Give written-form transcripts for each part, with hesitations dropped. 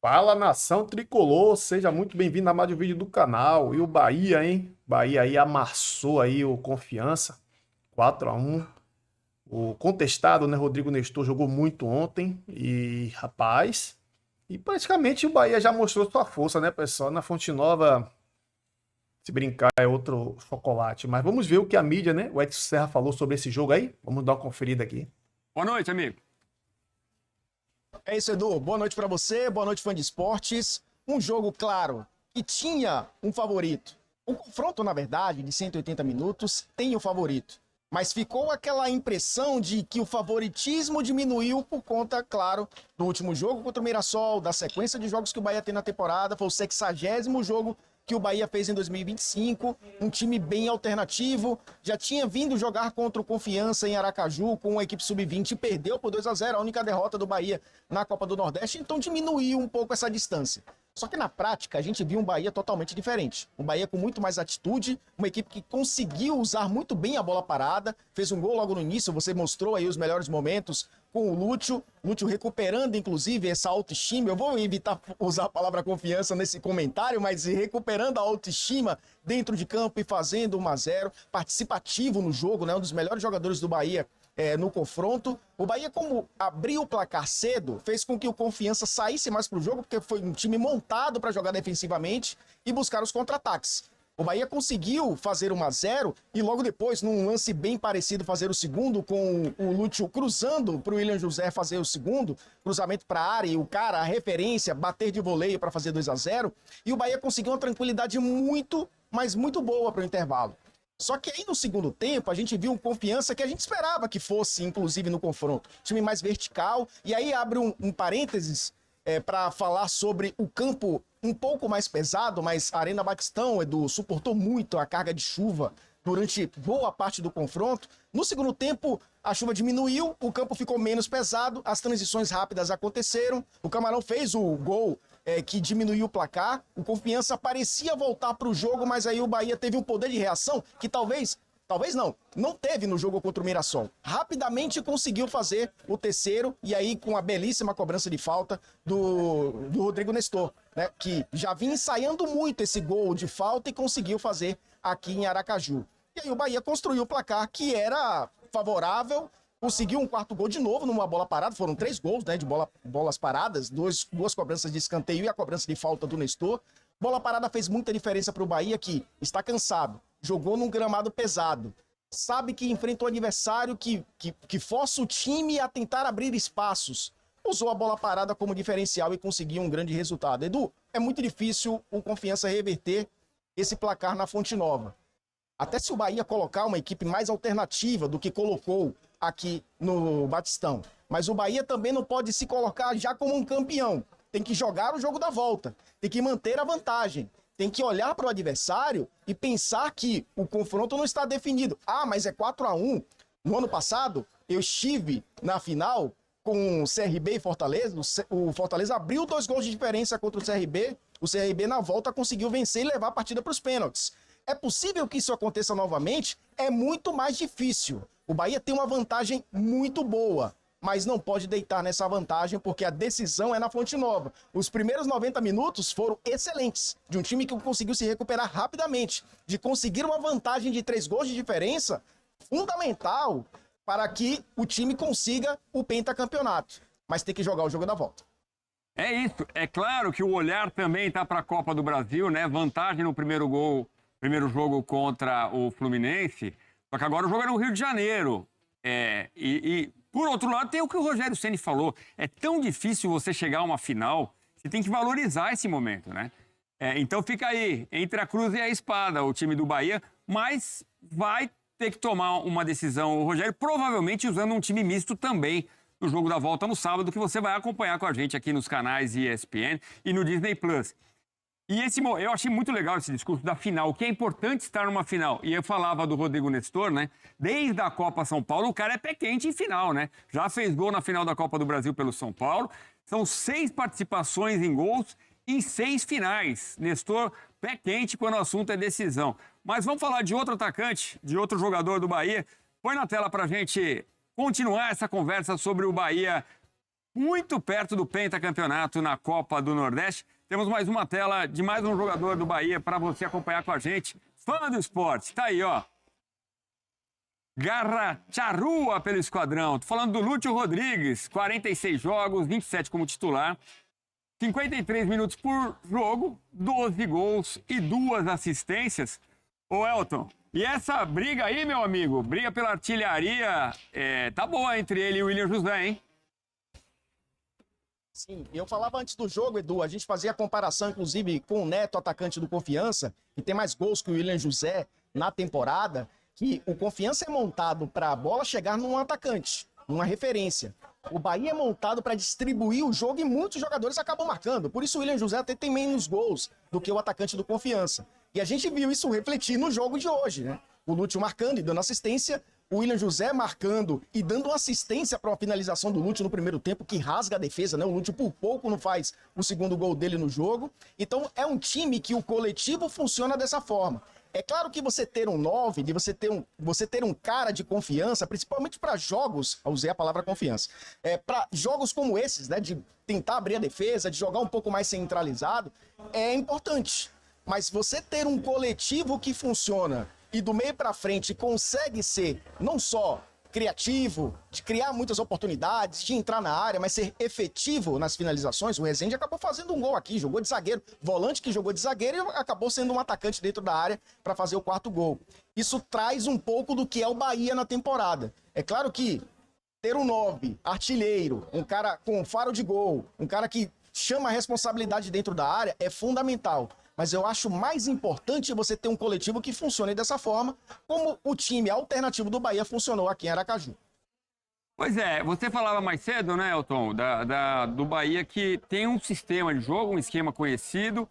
Fala, nação tricolor, seja muito bem-vindo a mais um vídeo do canal. E o Bahia, hein? Bahia aí amassou aí o Confiança, 4-1. O contestado, né, Rodrigo Nestor jogou muito ontem e, rapaz, e praticamente o Bahia já mostrou sua força, né, pessoal? Na Fonte Nova, se brincar, é outro chocolate. Mas vamos ver o que a mídia, né, o Edson Serra falou sobre esse jogo aí. Vamos dar uma conferida aqui. Boa noite, amigo. É isso, Edu. Boa noite pra você, boa noite, fã de esportes. Um jogo, claro, que tinha um favorito. O confronto, na verdade, de 180 minutos, tem o favorito. Mas ficou aquela impressão de que o favoritismo diminuiu por conta, claro, do último jogo contra o Mirassol, da sequência de jogos que o Bahia tem na temporada. Foi o 60º jogo que o Bahia fez em 2025, um time bem alternativo, já tinha vindo jogar contra o Confiança em Aracaju com a equipe sub-20 e perdeu por 2-0, a única derrota do Bahia na Copa do Nordeste, então diminuiu um pouco essa distância. Só que na prática a gente viu um Bahia totalmente diferente. Um Bahia com muito mais atitude, uma equipe que conseguiu usar muito bem a bola parada, fez um gol logo no início, você mostrou aí os melhores momentos com o Lúcio recuperando inclusive essa autoestima. Eu vou evitar usar a palavra confiança nesse comentário, mas recuperando a autoestima dentro de campo e fazendo 1-0, participativo no jogo, né? Um dos melhores jogadores do Bahia no confronto. O Bahia, como abriu o placar cedo, fez com que o Confiança saísse mais para o jogo, porque foi um time montado para jogar defensivamente e buscar os contra-ataques. O Bahia conseguiu fazer 1-0 e logo depois, num lance bem parecido, fazer o segundo, com o Lúcio cruzando para o William José fazer o segundo, cruzamento para a área e o cara, a referência, bater de voleio para fazer 2-0. E o Bahia conseguiu uma tranquilidade muito, mas muito boa para o intervalo. Só que aí no segundo tempo a gente viu um Confiança que a gente esperava que fosse, inclusive no confronto. Time mais vertical. E aí abre um parênteses para falar sobre o campo um pouco mais pesado, mas a Arena Batistão, Edu, suportou muito a carga de chuva durante boa parte do confronto. No segundo tempo, a chuva diminuiu, o campo ficou menos pesado, as transições rápidas aconteceram, o Camarão fez o gol que diminuiu o placar, o Confiança parecia voltar para o jogo, mas aí o Bahia teve um poder de reação que talvez não teve no jogo contra o Mirassol. Rapidamente conseguiu fazer o terceiro, e aí com a belíssima cobrança de falta do Rodrigo Nestor, né, que já vinha ensaiando muito esse gol de falta e conseguiu fazer aqui em Aracaju. E aí o Bahia construiu o placar que era favorável, conseguiu um quarto gol de novo numa bola parada, foram 3 gols, né, de bolas paradas, duas cobranças de escanteio e a cobrança de falta do Nestor. Bola parada fez muita diferença para o Bahia, que está cansado, jogou num gramado pesado, sabe que enfrenta um adversário que força o time a tentar abrir espaços. Usou a bola parada como diferencial e conseguiu um grande resultado. Edu, é muito difícil o Confiança reverter esse placar na Fonte Nova. Até se o Bahia colocar uma equipe mais alternativa do que colocou aqui no Batistão. Mas o Bahia também não pode se colocar já como um campeão. Tem que jogar o jogo da volta, tem que manter a vantagem, tem que olhar para o adversário e pensar que o confronto não está definido. Ah, mas é 4-1. No ano passado, eu estive na final com o CRB e Fortaleza. O Fortaleza abriu 2 gols de diferença contra o CRB. O CRB, na volta, conseguiu vencer e levar a partida para os pênaltis. É possível que isso aconteça novamente? É muito mais difícil. O Bahia tem uma vantagem muito boa, mas não pode deitar nessa vantagem porque a decisão é na Fonte Nova. Os primeiros 90 minutos foram excelentes, de um time que conseguiu se recuperar rapidamente, de conseguir uma vantagem de 3 gols de diferença, fundamental para que o time consiga o pentacampeonato. Mas tem que jogar o jogo da volta. É isso. É claro que o olhar também está para a Copa do Brasil, né? Vantagem no primeiro jogo contra o Fluminense. Só que agora o jogo é no Rio de Janeiro. Por outro lado, tem o que o Rogério Ceni falou. É tão difícil você chegar a uma final, você tem que valorizar esse momento, né? Então fica aí, entre a cruz e a espada, o time do Bahia, mas vai ter que tomar uma decisão, o Rogério, provavelmente usando um time misto também no jogo da volta no sábado, que você vai acompanhar com a gente aqui nos canais ESPN e no Disney Plus. E eu achei muito legal esse discurso da final, que é importante estar numa final. E eu falava do Rodrigo Nestor, né? Desde a Copa São Paulo, o cara é pé quente em final, né? Já fez gol na final da Copa do Brasil pelo São Paulo. São 6 participações em gols em 6 finais. Nestor, pé quente quando o assunto é decisão. Mas vamos falar de outro atacante, de outro jogador do Bahia. Põe na tela pra gente continuar essa conversa sobre o Bahia muito perto do pentacampeonato na Copa do Nordeste. Temos mais uma tela de mais um jogador do Bahia para você acompanhar com a gente. Fã do esporte, tá aí, ó. Garra charrua pelo esquadrão. Tô falando do Lúcio Rodrigues, 46 jogos, 27 como titular, 53 minutos por jogo, 12 gols e 2 assistências. Ô Elton, e essa briga aí, meu amigo, briga pela artilharia, tá boa entre ele e o William José, hein? Sim, eu falava antes do jogo, Edu, a gente fazia a comparação, inclusive, com o Neto, atacante do Confiança, que tem mais gols que o William José na temporada, que o Confiança é montado para a bola chegar num atacante, numa referência. O Bahia é montado para distribuir o jogo e muitos jogadores acabam marcando. Por isso o William José até tem menos gols do que o atacante do Confiança. E a gente viu isso refletir no jogo de hoje, né? O Lúcio marcando e dando assistência, o William José marcando e dando uma assistência para uma finalização do Lúcio no primeiro tempo, que rasga a defesa, né? O Lúcio por pouco não faz o segundo gol dele no jogo. Então é um time que o coletivo funciona dessa forma. É claro que você ter um 9, de você ter um cara de confiança, principalmente para jogos, eu usei a palavra confiança, para jogos como esses, né? De tentar abrir a defesa, de jogar um pouco mais centralizado, é importante. Mas você ter um coletivo que funciona e do meio para frente consegue ser não só criativo, de criar muitas oportunidades, de entrar na área, mas ser efetivo nas finalizações. O Rezende acabou fazendo um gol aqui, jogou de zagueiro, volante que jogou de zagueiro e acabou sendo um atacante dentro da área para fazer o quarto gol. Isso traz um pouco do que é o Bahia na temporada. É claro que ter um 9, artilheiro, um cara com faro de gol, um cara que chama a responsabilidade dentro da área é fundamental. Mas eu acho mais importante você ter um coletivo que funcione dessa forma, como o time alternativo do Bahia funcionou aqui em Aracaju. Pois é, você falava mais cedo, né, Elton, do Bahia, que tem um sistema de jogo, um esquema conhecido,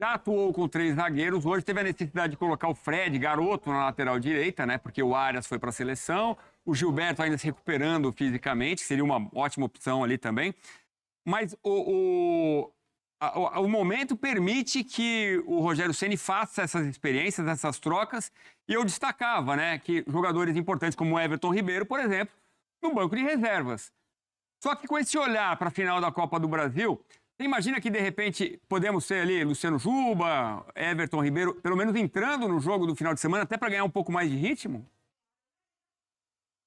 já atuou com 3 zagueiros, hoje teve a necessidade de colocar o Fred, garoto, na lateral direita, né, porque o Arias foi para a seleção, o Gilberto ainda se recuperando fisicamente, seria uma ótima opção ali também, mas o momento permite que o Rogério Ceni faça essas experiências, essas trocas, e eu destacava, né, que jogadores importantes como o Everton Ribeiro, por exemplo, no banco de reservas. Só que com esse olhar para a final da Copa do Brasil, você imagina que de repente podemos ser ali Luciano Juba, Everton Ribeiro, pelo menos entrando no jogo do final de semana, até para ganhar um pouco mais de ritmo?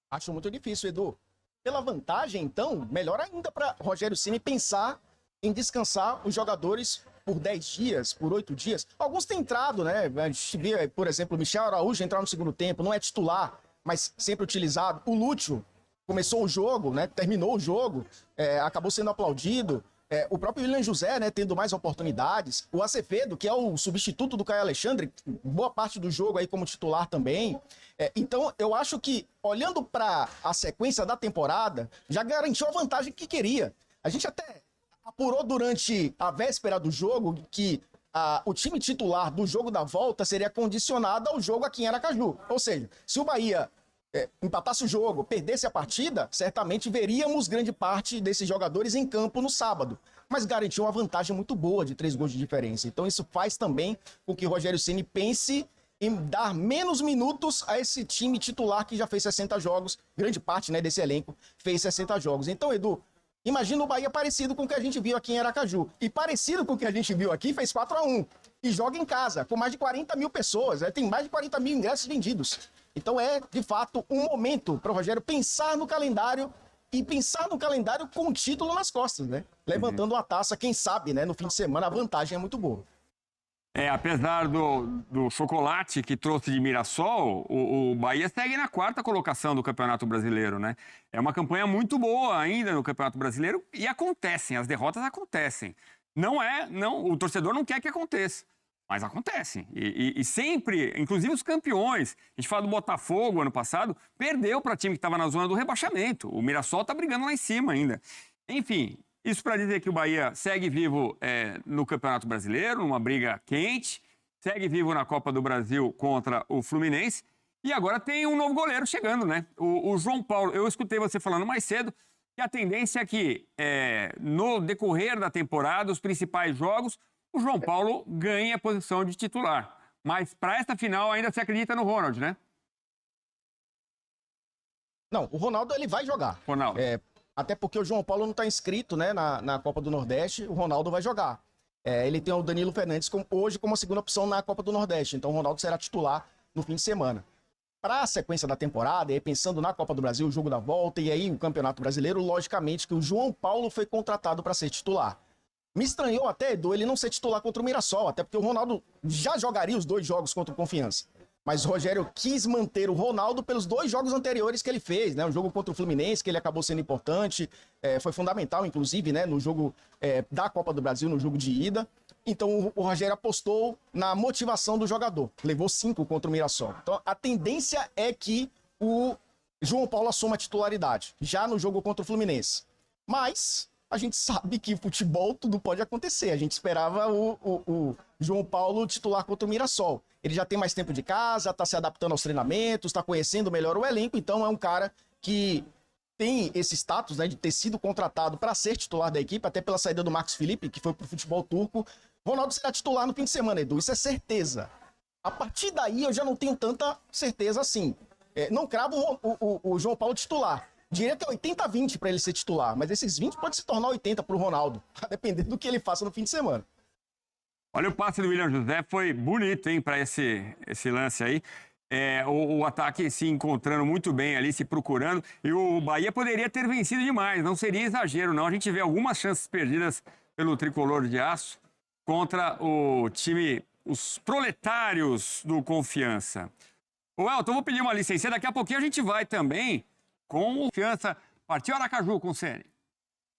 Acho muito difícil, Edu. Pela vantagem, então, melhor ainda para Rogério Ceni pensar em descansar os jogadores por 10 dias, por 8 dias. Alguns têm entrado, né? A gente vê, por exemplo, o Michel Araújo entrar no segundo tempo, não é titular, mas sempre utilizado. O Lúcio começou o jogo, né? Terminou o jogo, acabou sendo aplaudido. O próprio William José, né, tendo mais oportunidades. O Acevedo, que é o substituto do Caio Alexandre, boa parte do jogo aí como titular também. Então, eu acho que, olhando para a sequência da temporada, já garantiu a vantagem que queria. A gente até apurou durante a véspera do jogo que o time titular do jogo da volta seria condicionado ao jogo aqui em Aracaju. Ou seja, se o Bahia empatasse o jogo, perdesse a partida, certamente veríamos grande parte desses jogadores em campo no sábado. Mas garantiu uma vantagem muito boa de 3 gols de diferença. Então isso faz também com que o Rogério Ceni pense em dar menos minutos a esse time titular que já fez 60 jogos. Grande parte, né, desse elenco fez 60 jogos. Então, Edu, imagina o Bahia parecido com o que a gente viu aqui em Aracaju. E parecido com o que a gente viu aqui, fez 4-1. E joga em casa, com mais de 40 mil pessoas. Tem mais de 40 mil ingressos vendidos. Então é, de fato, um momento para o Rogério pensar no calendário e pensar no calendário com o título nas costas, né? Levantando uma taça, quem sabe, né? No fim de semana a vantagem é muito boa. Apesar do chocolate que trouxe de Mirassol, o Bahia segue na 4ª colocação do Campeonato Brasileiro, né? É uma campanha muito boa ainda no Campeonato Brasileiro e acontecem, as derrotas acontecem. O torcedor não quer que aconteça, mas acontecem. E sempre, inclusive os campeões, a gente fala do Botafogo ano passado, perdeu para time que estava na zona do rebaixamento. O Mirassol está brigando lá em cima ainda. Enfim, isso para dizer que o Bahia segue vivo no Campeonato Brasileiro, numa briga quente, segue vivo na Copa do Brasil contra o Fluminense, e agora tem um novo goleiro chegando, né? O João Paulo. Eu escutei você falando mais cedo que a tendência é que, no decorrer da temporada, os principais jogos, o João Paulo ganha a posição de titular. Mas para esta final ainda se acredita no Ronald, né? Não, o Ronaldo ele vai jogar. Ronaldo. Até porque o João Paulo não está inscrito, né, na Copa do Nordeste, o Ronaldo vai jogar. Ele tem o Danilo Fernandes hoje como a segunda opção na Copa do Nordeste, então o Ronaldo será titular no fim de semana. Para a sequência da temporada, e pensando na Copa do Brasil, o jogo da volta e aí o Campeonato Brasileiro, logicamente que o João Paulo foi contratado para ser titular. Me estranhou até, Edu, ele não ser titular contra o Mirassol, até porque o Ronaldo já jogaria os 2 jogos contra o Confiança. Mas o Rogério quis manter o Ronaldo pelos 2 jogos anteriores que ele fez, né? O jogo contra o Fluminense, que ele acabou sendo importante, foi fundamental, inclusive, né? No jogo da Copa do Brasil, no jogo de ida. Então o Rogério apostou na motivação do jogador. Levou 5 contra o Mirassol. Então a tendência é que o João Paulo assuma a titularidade, já no jogo contra o Fluminense. Mas a gente sabe que futebol tudo pode acontecer. A gente esperava o João Paulo titular contra o Mirassol. Ele já tem mais tempo de casa, está se adaptando aos treinamentos, está conhecendo melhor o elenco, então é um cara que tem esse status, né, de ter sido contratado para ser titular da equipe, até pela saída do Marcos Felipe, que foi pro futebol turco. Ronaldo será titular no fim de semana, Edu, isso é certeza. A partir daí eu já não tenho tanta certeza assim. Não cravo o João Paulo titular. Diria que é 80-20 para ele ser titular, mas esses 20 pode se tornar 80 para o Ronaldo, a depender do que ele faça no fim de semana. Olha, o passe do William José foi bonito, hein, para esse lance aí. O ataque se encontrando muito bem ali, se procurando. E o Bahia poderia ter vencido demais, não seria exagero, não. A gente vê algumas chances perdidas pelo tricolor de aço contra o time, os proletários do Confiança. Ô, Elton, eu vou pedir uma licença. Daqui a pouquinho a gente vai também com o Confiança. Partiu Aracaju com o Ceni.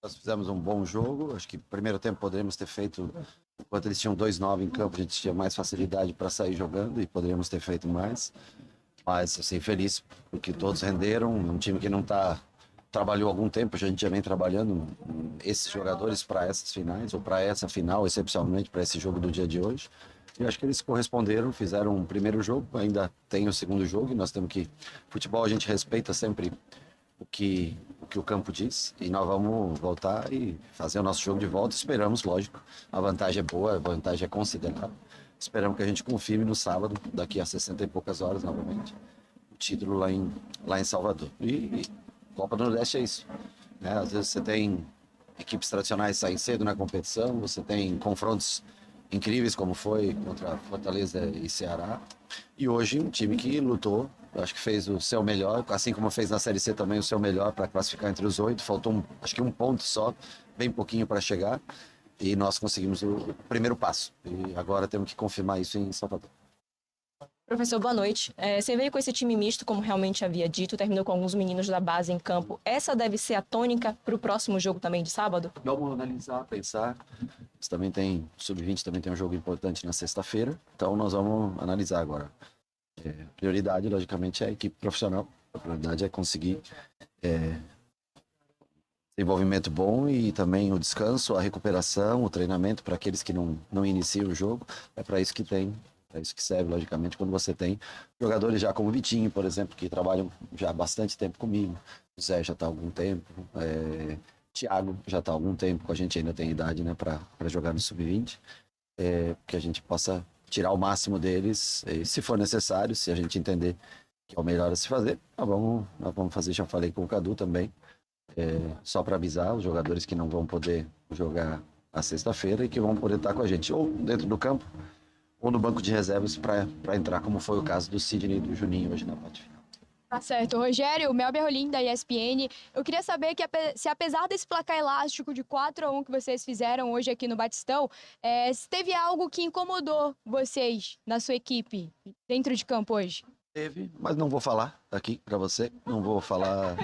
Nós fizemos um bom jogo. Acho que no primeiro tempo poderíamos ter feito, enquanto eles tinham 2-9 em campo, a gente tinha mais facilidade para sair jogando e poderíamos ter feito mais. Mas, assim, feliz porque todos renderam. Um time que não trabalhou há algum tempo, a gente já vem trabalhando esses jogadores para essas finais, ou para essa final, excepcionalmente para esse jogo do dia de hoje. E acho que eles corresponderam, fizeram um primeiro jogo, ainda tem o segundo jogo, e nós temos que... Futebol a gente respeita sempre o que o campo diz, e nós vamos voltar e fazer o nosso jogo de volta. Esperamos, lógico, a vantagem é boa, a vantagem é considerável. Esperamos que a gente confirme no sábado, daqui a 60 e poucas horas novamente, o título lá em Salvador. E Copa do Nordeste é isso, né? Às vezes você tem equipes tradicionais que saem cedo na competição, você tem confrontos incríveis como foi contra Fortaleza e Ceará, e hoje um time que lutou, acho que fez o seu melhor, assim como fez na Série C também o seu melhor para classificar entre os 8, faltou acho que um ponto só, bem pouquinho para chegar, e nós conseguimos o primeiro passo, e agora temos que confirmar isso em Salvador. Professor, boa noite. Você veio com esse time misto, como realmente havia dito, terminou com alguns meninos da base em campo. Essa deve ser a tônica para o próximo jogo também de sábado? Vamos analisar, pensar. Também tem, Sub-20 também tem um jogo importante na sexta-feira, então nós vamos analisar agora. Prioridade, logicamente, é a equipe profissional. A prioridade é conseguir desenvolvimento bom e também o descanso, a recuperação, o treinamento para aqueles que não iniciam o jogo. É para isso que tem. É isso que serve, logicamente, quando você tem jogadores já como o Vitinho, por exemplo, que trabalham já há bastante tempo comigo. O Zé já está há algum tempo. Thiago já está há algum tempo com a gente, ainda tem idade, né, para jogar no Sub-20. Que a gente possa tirar o máximo deles, e, se for necessário, se a gente entender que é o melhor a se fazer, nós vamos fazer. Já falei com o Cadu também, só para avisar os jogadores que não vão poder jogar na sexta-feira e que vão poder estar com a gente, ou dentro do campo, ou no banco de reservas para entrar, como foi o caso do Sidney e do Juninho hoje na parte final. Tá certo. Rogério, Melber Rolim, da ESPN. Eu queria saber se apesar desse placar elástico de 4-1 que vocês fizeram hoje aqui no Batistão, se teve algo que incomodou vocês na sua equipe dentro de campo hoje? Teve, mas não vou falar aqui para você, não vou falar.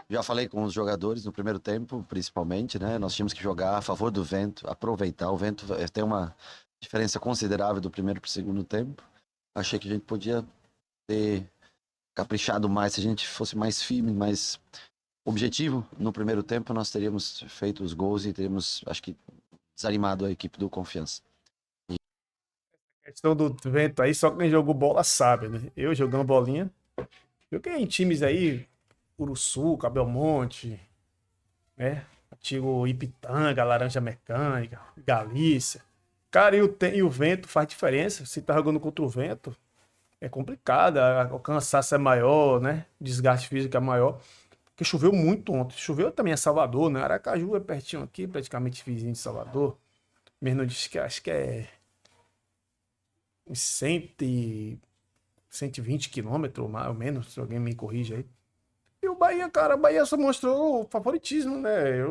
Já falei com os jogadores no primeiro tempo, principalmente, né? Nós tínhamos que jogar a favor do vento, aproveitar. O vento tem uma diferença considerável do primeiro para o segundo tempo. Achei que a gente podia ter caprichado mais, se a gente fosse mais firme, mais objetivo. No primeiro tempo nós teríamos feito os gols e teríamos, acho que, desanimado a equipe do Confiança. A questão do vento aí, só quem jogou bola sabe, né? Eu jogando bolinha, joguei em times aí, Uruçu, Cabelmonte, né? Antigo Ipitanga, Laranja Mecânica, Galícia. Cara, e o vento faz diferença. Se tá jogando contra o vento, é complicado. O cansaço é maior, né? O desgaste físico é maior. Porque choveu muito ontem. Choveu também em Salvador, né? Aracaju é pertinho aqui, praticamente vizinho de Salvador. Mesmo disse que acho que é uns 120 quilômetros, mais ou menos, se alguém me corrige aí. E o Bahia, cara, o Bahia só mostrou favoritismo, né?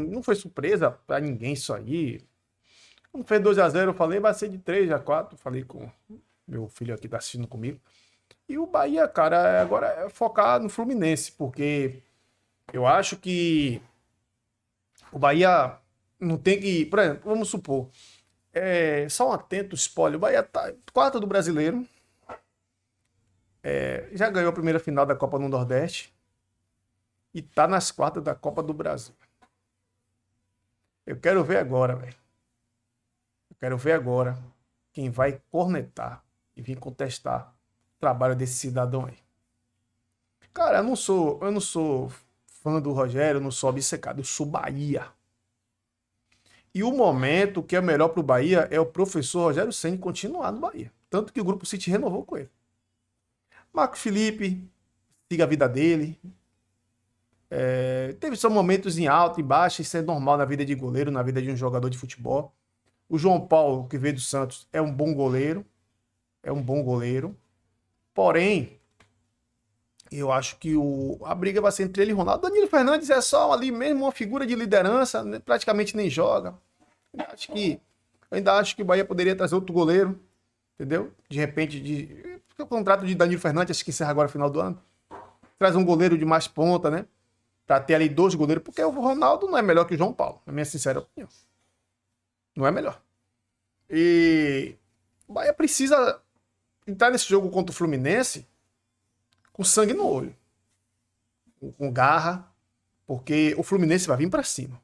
Não foi surpresa pra ninguém isso aí. Quando fez 2-0, eu falei, vai ser de 3-4. Falei com meu filho aqui, tá assistindo comigo. E o Bahia, cara, agora é focar no Fluminense, porque eu acho que o Bahia não tem que. Por exemplo, vamos supor, só um atento spoiler: o Bahia tá quarto do Brasileiro, já ganhou a primeira final da Copa do Nordeste e tá nas quartas da Copa do Brasil. Eu quero ver agora, velho. Eu quero ver agora quem vai cornetar e vir contestar o trabalho desse cidadão aí. Cara, eu não sou fã do Rogério, eu não sou obcecado, eu sou Bahia. E o momento que é melhor pro Bahia é o professor Rogério Ceni continuar no Bahia. Tanto que o Grupo City renovou com ele. Marcos Felipe, siga a vida dele. Teve só momentos em alta e baixa, isso é normal na vida de goleiro, na vida de um jogador de futebol. O João Paulo, que veio do Santos, é um bom goleiro. Porém, eu acho que a briga vai ser entre ele e Ronaldo. Danilo Fernandes é só ali mesmo uma figura de liderança, né? Praticamente nem joga. Eu ainda acho que o Bahia poderia trazer outro goleiro, entendeu? De repente, o contrato de Danilo Fernandes, acho que encerra agora no final do ano. Traz um goleiro de mais ponta, né? Pra ter ali 2 goleiros, porque o Ronaldo não é melhor que o João Paulo, na minha sincera opinião. Não é melhor. E o Bahia precisa entrar nesse jogo contra o Fluminense com sangue no olho, com garra, porque o Fluminense vai vir pra cima.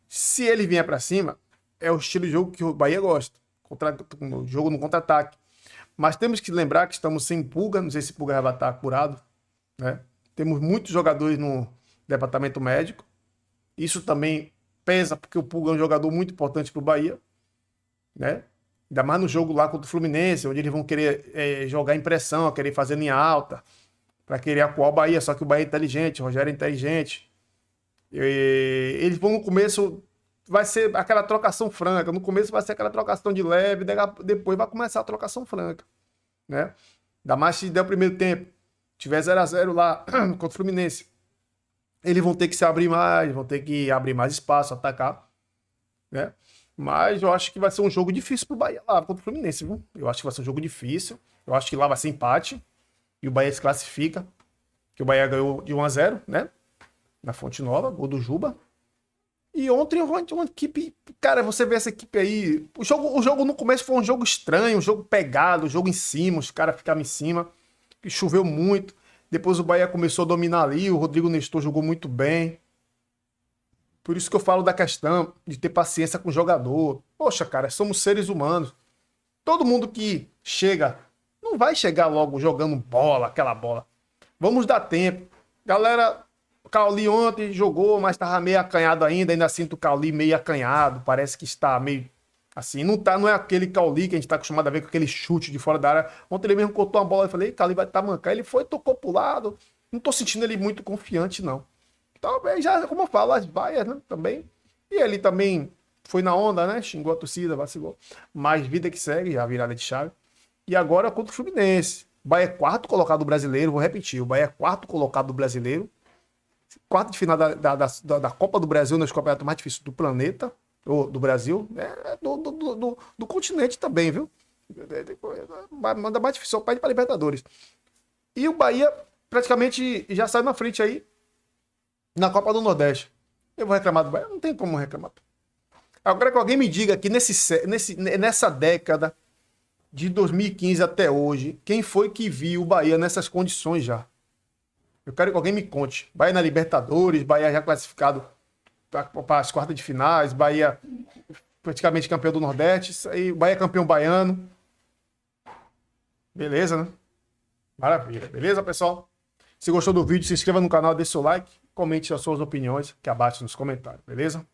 Se ele vier pra cima, é o estilo de jogo que o Bahia gosta, jogo no contra-ataque. Mas temos que lembrar que estamos sem Pulga, não sei se Pulga já vai estar curado, né? Temos muitos jogadores no departamento médico. Isso também pesa, porque o Pulga é um jogador muito importante pro Bahia, né? Ainda mais no jogo lá contra o Fluminense, onde eles vão querer jogar em pressão, querer fazer linha alta, para querer acuar o Bahia. Só que o Bahia é inteligente, o Rogério é inteligente. Eles vão no começo, vai ser aquela trocação franca. No começo vai ser aquela trocação de leve, depois vai começar a trocação franca, né? Ainda mais se der o primeiro tempo, tiver 0-0 lá contra o Fluminense. Eles vão ter que se abrir mais, vão ter que abrir mais espaço, atacar, né? Mas eu acho que vai ser um jogo difícil pro Bahia lá contra o Fluminense, viu? Eu acho que vai ser um jogo difícil. Eu acho que lá vai ser empate. E o Bahia se classifica. Que o Bahia ganhou de 1-0, né? Na Fonte Nova, gol do Juba. E ontem uma equipe... Cara, você vê essa equipe aí... O jogo no começo foi um jogo estranho, um jogo pegado, um jogo em cima, os caras ficavam em cima. E choveu muito. Depois o Bahia começou a dominar ali, o Rodrigo Nestor jogou muito bem. Por isso que eu falo da questão de ter paciência com o jogador. Poxa, cara, somos seres humanos. Todo mundo que chega, não vai chegar logo jogando bola, aquela bola. Vamos dar tempo. Galera, o Cauli ontem jogou, mas estava meio acanhado ainda sinto o Cauli meio acanhado. Parece que está meio assim. Não é aquele Cauli que a gente está acostumado a ver com aquele chute de fora da área. Ontem ele mesmo cortou uma bola e falei, Cauli vai estar mancando. Ele foi, tocou pro lado. Não estou sentindo ele muito confiante, não. Talvez já, como eu falo, as vaias, né, também. E ele também foi na onda, né? Xingou a torcida, vacilou. Mas vida que segue, já virada de chave. E agora contra o Fluminense. O Bahia é 4º colocado do Brasileiro, vou repetir. O Bahia é 4º colocado do Brasileiro. 4º de final da Copa do Brasil, nos campeonatos mais difíceis do planeta, ou do Brasil, do continente também, viu? Manda mais difícil, só pede para Libertadores. E o Bahia praticamente já saiu na frente aí na Copa do Nordeste. Eu vou reclamar do Bahia? Não tem como reclamar. Agora que alguém me diga que nessa década de 2015 até hoje, quem foi que viu o Bahia nessas condições já? Eu quero que alguém me conte. Bahia na Libertadores, Bahia já classificado para as quartas de finais, Bahia praticamente campeão do Nordeste, isso aí, Bahia campeão baiano. Beleza, né? Maravilha. Beleza, pessoal? Se gostou do vídeo, se inscreva no canal, deixe seu like, comente as suas opiniões aqui abaixo nos comentários, beleza?